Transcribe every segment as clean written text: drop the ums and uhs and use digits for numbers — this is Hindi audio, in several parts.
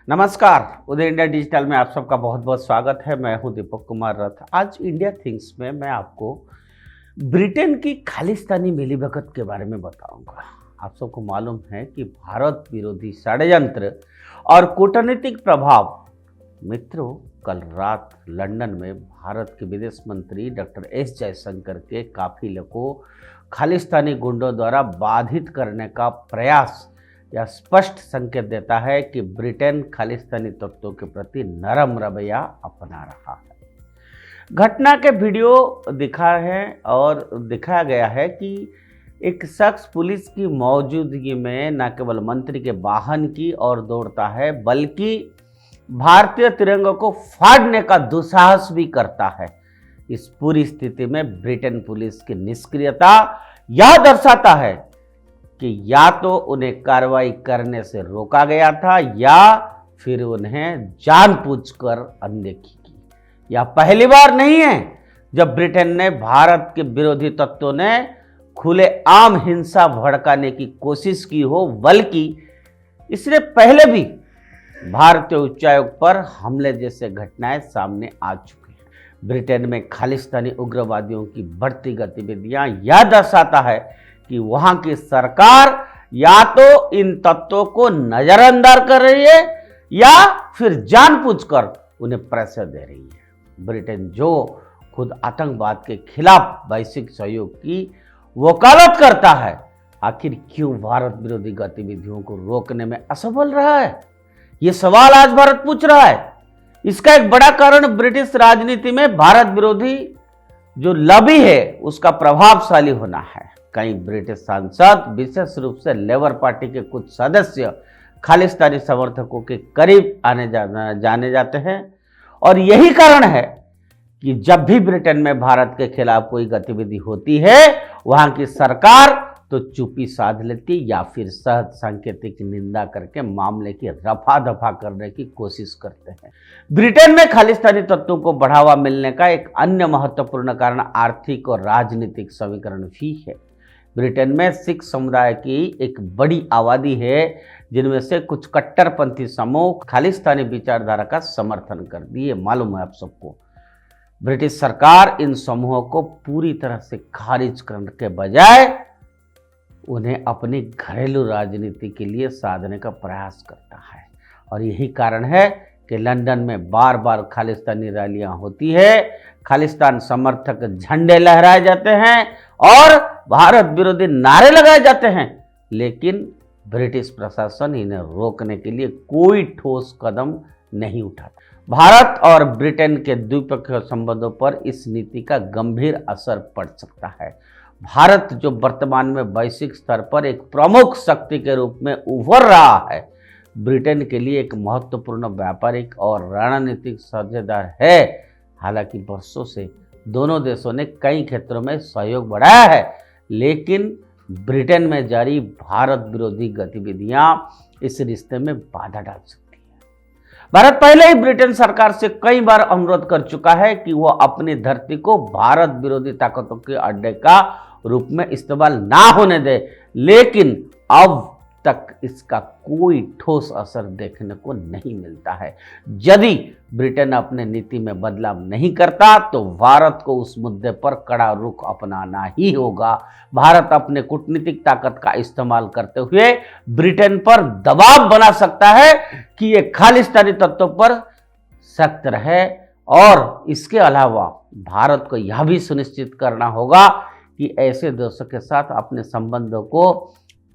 नमस्कार, उदय इंडिया डिजिटल में आप सबका बहुत बहुत स्वागत है। मैं हूं दीपक कुमार रथ। आज इंडिया थिंग्स में मैं आपको ब्रिटेन की खालिस्तानी मिलीभगत के बारे में बताऊंगा। आप सबको मालूम है कि भारत विरोधी षड्यंत्र और कूटनीतिक प्रभाव। मित्रों, कल रात लंदन में भारत के विदेश मंत्री डॉक्टर एस जयशंकर के काफिले को खालिस्तानी गुंडों द्वारा बाधित करने का प्रयास यह स्पष्ट संकेत देता है कि ब्रिटेन खालिस्तानी तत्वों के प्रति नरम रवैया अपना रहा है। घटना के वीडियो दिखा है और दिखाया गया है कि एक शख्स पुलिस की मौजूदगी में न केवल मंत्री के वाहन की ओर दौड़ता है बल्कि भारतीय तिरंगे को फाड़ने का दुस्साहस भी करता है। इस पूरी स्थिति में ब्रिटेन पुलिस की निष्क्रियता यह दर्शाता है कि या तो उन्हें कार्रवाई करने से रोका गया था या फिर उन्हें जानबूझकर अनदेखी की। यह पहली बार नहीं है जब ब्रिटेन ने भारत के विरोधी तत्वों ने खुलेआम हिंसा भड़काने की कोशिश की हो, बल्कि इससे पहले भी भारतीय उच्चायोग पर हमले जैसे घटनाएं सामने आ चुकी हैं। ब्रिटेन में खालिस्तानी उग्रवादियों की बढ़ती गतिविधियां यह दर्शाता है कि वहां की सरकार या तो इन तत्वों को नजरअंदाज कर रही है या फिर जानबूझकर उन्हें प्रेशर दे रही है। ब्रिटेन जो खुद आतंकवाद के खिलाफ वैश्विक सहयोग की वकालत करता है, आखिर क्यों भारत विरोधी गतिविधियों को रोकने में असफल रहा है? ये सवाल आज भारत पूछ रहा है। इसका एक बड़ा कारण ब्रिटिश राजनीति में भारत विरोधी जो लॉबी है उसका प्रभावशाली होना है। कई ब्रिटिश सांसद, विशेष रूप से लेबर पार्टी के कुछ सदस्य खालिस्तानी समर्थकों के करीब जाने जाते हैं और यही कारण है कि जब भी ब्रिटेन में भारत के खिलाफ कोई गतिविधि होती है वहां की सरकार तो चुप्पी साध लेती या फिर सहज सांकेतिक निंदा करके मामले की रफा दफा करने की कोशिश करते हैं। ब्रिटेन में खालिस्तानी तत्वों को बढ़ावा मिलने का एक अन्य महत्वपूर्ण कारण आर्थिक और राजनीतिक समीकरण भी है। ब्रिटेन में सिख समुदाय की एक बड़ी आबादी है, जिनमें से कुछ कट्टरपंथी समूह खालिस्तानी विचारधारा का समर्थन कर दिए। मालूम है आप सबको, ब्रिटिश सरकार इन समूहों को पूरी तरह से खारिज करने के बजाय उन्हें अपनी घरेलू राजनीति के लिए साधने का प्रयास करता है। और यही कारण है कि लंदन में बार बार खालिस्तानी रैलियां होती है, खालिस्तान समर्थक झंडे लहराए जाते हैं और भारत विरोधी नारे लगाए जाते हैं, लेकिन ब्रिटिश प्रशासन इन्हें रोकने के लिए कोई ठोस कदम नहीं उठाता। भारत और ब्रिटेन के द्विपक्षीय संबंधों पर इस नीति का गंभीर असर पड़ सकता है। भारत जो वर्तमान में वैश्विक स्तर पर एक प्रमुख शक्ति के रूप में उभर रहा है, ब्रिटेन के लिए एक महत्वपूर्ण व्यापारिक और रणनीतिक साझेदार है। हालांकि वर्षों से दोनों देशों ने कई क्षेत्रों में सहयोग बढ़ाया है, लेकिन ब्रिटेन में जारी भारत विरोधी गतिविधियां इस रिश्ते में बाधा डाल सकती है। भारत पहले ही ब्रिटेन सरकार से कई बार अनुरोध कर चुका है कि वह अपनी धरती को भारत विरोधी ताकतों के अड्डे का रूप में इस्तेमाल ना होने दे, लेकिन अब तक इसका कोई ठोस असर देखने को नहीं मिलता है। यदि ब्रिटेन अपने नीति में बदलाव नहीं करता तो भारत को उस मुद्दे पर कड़ा रुख अपनाना ही होगा। भारत अपने कूटनीतिक ताकत का इस्तेमाल करते हुए ब्रिटेन पर दबाव बना सकता है कि ये खालिस्तानी तत्वों पर सख्त रहे, और इसके अलावा भारत को यह भी सुनिश्चित करना होगा कि ऐसे देशों के साथ अपने संबंधों को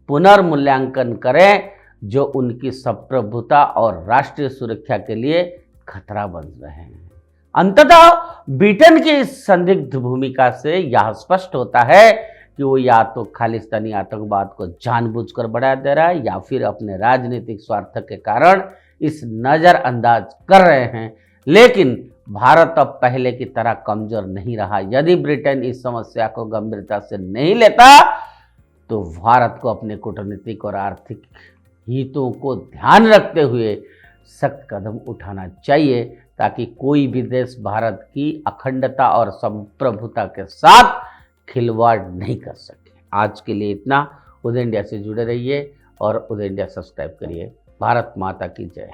पुनर्मूल्यांकन करें जो उनकी संप्रभुता और राष्ट्रीय सुरक्षा के लिए खतरा बन रहे हैं। अंततः ब्रिटेन की इस संदिग्ध भूमिका से यह स्पष्ट होता है कि वो या तो खालिस्तानी आतंकवाद को जानबूझकर बढ़ा दे रहा है या फिर अपने राजनीतिक स्वार्थ के कारण इस नजरअंदाज कर रहे हैं। लेकिन भारत अब पहले की तरह कमजोर नहीं रहा। यदि ब्रिटेन इस समस्या को गंभीरता से नहीं लेता तो भारत को अपने कूटनीतिक और आर्थिक हितों को ध्यान रखते हुए सख्त कदम उठाना चाहिए, ताकि कोई भी देश भारत की अखंडता और संप्रभुता के साथ खिलवाड़ नहीं कर सके। आज के लिए इतना। उदय इंडिया से जुड़े रहिए और उदय इंडिया सब्सक्राइब करिए। भारत माता की जय।